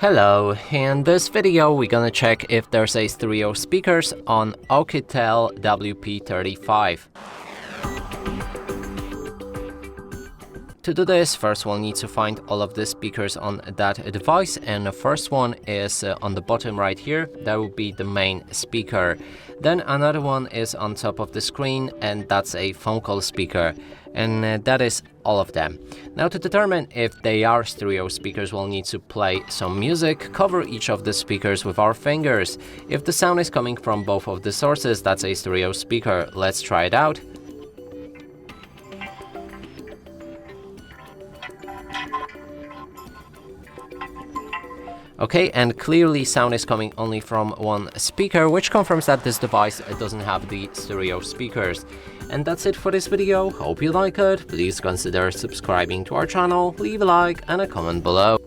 Hello, in this video we're gonna check if there's a stereo speakers on OUKITEL WP35. To do this, first we'll need to find all of the speakers on that device, and the first one is on the bottom right here. That will be the main speaker. Then another one is on top of the screen, and that's a phone call speaker. And that is all of them. Now, to determine if they are stereo speakers, we'll need to play some music, cover each of the speakers with our fingers. If the sound is coming from both of the sources, that's a stereo speaker. Let's try it out. Okay, and clearly sound is coming only from one speaker, which confirms that this device doesn't have the stereo speakers. And that's it for this video. Hope you like it. Please consider subscribing to our channel, leave a like and a comment below.